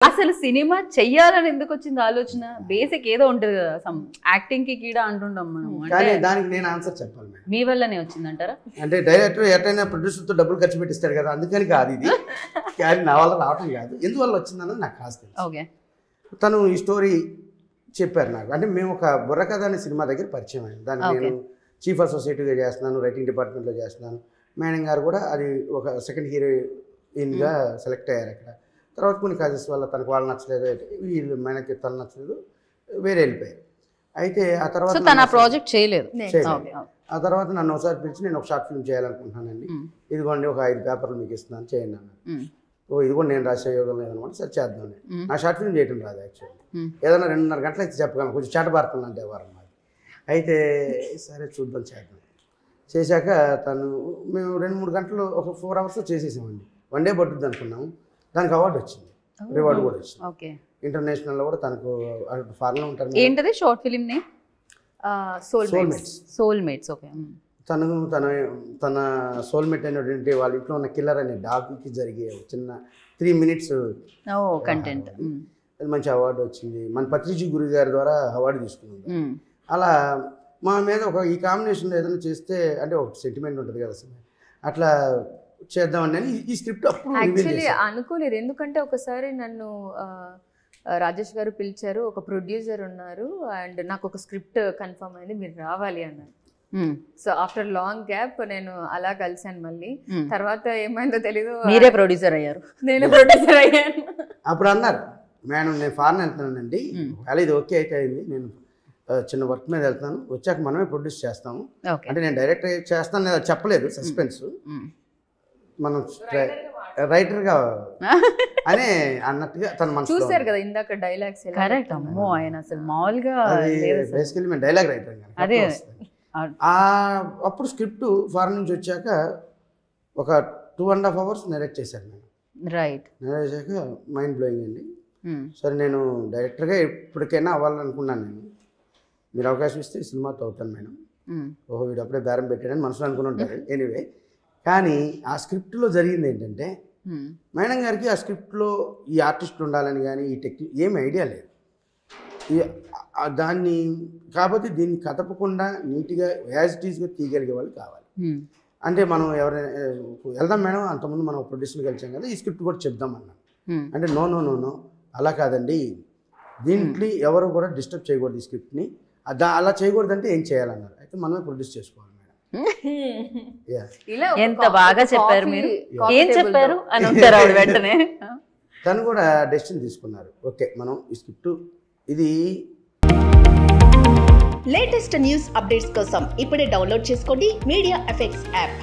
అసలు సినిమా చెయ్యాలని ఎందుకు వచ్చింది ఆలోచన? బేసిక్ ఏదో ఉంటుంది కదా, సమ్ యాక్టింగ్ కి కీడా అంటుంటాం మనం. కానీ దానికి నేను ఆన్సర్ చెప్పాలి మేడం. మీ వల్లనే వచ్చిందంటారా? అంటే డైరెక్టర్ ఎటైనా ప్రొడ్యూసర్తో డబ్బులు ఖర్చు పెట్టిస్తాడు కదా, అందుకని కాదు ఇది. కానీ నా వల్ల రావటం కాదు, ఎందువల్ల వచ్చిందన్నది నాకు కాస్త తెలుసు. ఓకే. తను ఈ స్టోరీ చెప్పారు నాకు. అంటే మేము ఒక బుర్రకథ అనే సినిమా దగ్గర పరిచయం అయింది. దానికి నేను చీఫ్ అసోసియేట్గా చేస్తున్నాను, రైటింగ్ డిపార్ట్మెంట్లో చేస్తున్నాను. మేడం గారు కూడా అది ఒక సెకండ్ హీరోయిన్గా సెలెక్ట్ అయ్యారు అక్కడ. తర్వాత కొన్ని కాజెస్ వల్ల తనకు వాళ్ళు నచ్చలేదు, వీళ్ళు మేనకి తను నచ్చలేదు, వేరే వెళ్ళిపోయారు. అయితే ఆ తర్వాత తన ప్రాజెక్ట్ చేయలేదు. ఆ తర్వాత నన్ను ఒకసారి పిలిచి నేను ఒక షార్ట్ ఫిల్మ్ చేయాలనుకుంటున్నానండి, ఇదిగోండి ఒక 5 పేపర్లు మీకు ఇస్తున్నాను చేయండి అన్నాను. ఓ ఇది కూడా నేను రాసే యోగం లేదనమాట, సరే చేద్దాం. నా షార్ట్ ఫిల్మ్ చేయటం రాదు యాక్చువల్లీ, ఏదైనా 2.5 గంటలు అయితే చెప్పగలను, కొంచెం చేటబారుతుంది అంటే వారం మాది. అయితే సరే చూద్దాం చేద్దాం. చేశాక మేము 2-3 గంటలు ఒక 4 అవర్స్ చేసేసామండి. 1 డే పట్టుద్ది అనుకున్నాము. దానికి అవార్డు వచ్చింది, రివార్డు కూడా వచ్చింది. ఇంటర్నేషనల్‌లో కూడా తనకు ఫారెన్లో ఉంటారు. ఏంటది short film name? Soulmates. Okay. తన సోల్మేట్ అనేటువంటి వాళ్ళ ఇంట్లో ఉన్న కిల్లర్ అనే డాగ్కి జరిగే చిన్న 3 minutes కంటెంట్, అది మంచి అవార్డు వచ్చింది. మన పత్రిజీ గురు గారి ద్వారా అవార్డు తీసుకున్నాం. అలా మా మీద ఈ కాంబినేషన్లో ఏదైనా చేస్తే అంటే ఒక సెంటిమెంట్ ఉంటుంది కదా సార్, అట్లా చేద్దామని ఈ స్క్రిప్ట్ అప్పుడు యాక్చువల్లీ అనుకోలేదు. ఎందుకంటే ఒకసారి నన్ను రాజేష్ గారు పిలిచారు, ఒక ప్రొడ్యూసర్ ఉన్నారు అండ్ నాకు ఒక స్క్రిప్ట్ కన్ఫర్మ్ అయింది, మీరు రావాలి అన్నారు. సో ఆఫ్టర్ లాంగ్ గ్యాప్ నేను అలా కలిసాను మళ్ళీ. తర్వాత ఏమైందో తెలీదు, మీరే ప్రొడ్యూసర్ అయ్యారు. నేను ప్రొడ్యూసర్ అయ్యాను. అప్పుడు అన్నారు, మేడం నేను ఫారెన్ వెళ్తున్నానండి, అలా ఇది ఓకే అయితే అయింది, నేను చిన్న వర్క్ మీద వెళ్తాను, వచ్చాక మనమే ప్రొడ్యూస్ చేస్తాము. అంటే నేను డైరెక్టర్ చేస్తాను లేదా చెప్పలేదు, సస్పెన్స్. మనం రైటర్గా అనే అన్నట్టుగా తన మనసు చూసారు కదా ఇందాక డైలాగ్స్. కరెక్ట్. అమ్మో ఆయన అసలు మామూలుగా బేసికలీ మేము డైలాగ్ రైటర్. అదే అప్పుడు స్క్రిప్ట్ ఫారెన్ నుంచి వచ్చాక ఒక 2.5 hours నెరేట్ చేశాను నేను. రైట్. నెరేట్ చేశాక మైండ్ బ్లోయింగ్ అండి. సరే నేను డైరెక్టర్గా ఎప్పటికైనా అవ్వాలనుకున్నాను. నేను మీరు అవకాశం ఇస్తే ఈ సినిమాతో అవుతాను మేడం. ఓహో వీడు అప్పుడే బేరం పెట్టాడని మనసులో అనుకుని ఉంటారు. ఎనీవే, కానీ ఆ స్క్రిప్ట్లో జరిగింది ఏంటంటే మేడం గారికి ఆ స్క్రిప్ట్లో ఈ ఆర్టిస్ట్ ఉండాలని కానీ ఈ టెక్నిక్ ఏమి ఐడియా లేదు. దాన్ని కాకపోతే దీన్ని కదపకుండా నీట్గా యాజ్ ఇట్ ఈస్గా తీయగలిగే వాళ్ళు కావాలి. అంటే మనం ఎవరైనా వెళ్దాం మేడం, అంతకుముందు మనం ప్రొడ్యూసర్కి కలిసాం కదా, ఈ స్క్రిప్ట్ కూడా చెప్దాం అన్నాం. అంటే నో నో నో నో అలా కాదండి, దీంట్లో ఎవరు కూడా డిస్టర్బ్ చేయకూడదు ఈ స్క్రిప్ట్ని, అలా చేయకూడదంటే ఏం చేయాలన్నారు. అయితే మనమే ప్రొడ్యూస్ చేసుకోవాలి మేడం. ఎంత బాగా చెప్పారు మీరు, ఏం చెప్పారు అని ఉంటారు ఆవిడ వెంటనే. తను కూడా డెసిషన్ తీసుకున్నారు, ఓకే మనం ఈ స్క్రిప్ట్ ఇది. లేటెస్ట్ న్యూస్ అప్డేట్స్ కోసం ఇప్పుడే డౌన్లోడ్ చేసుకోండి మీడియా ఎఫెక్ట్స్ యాప్.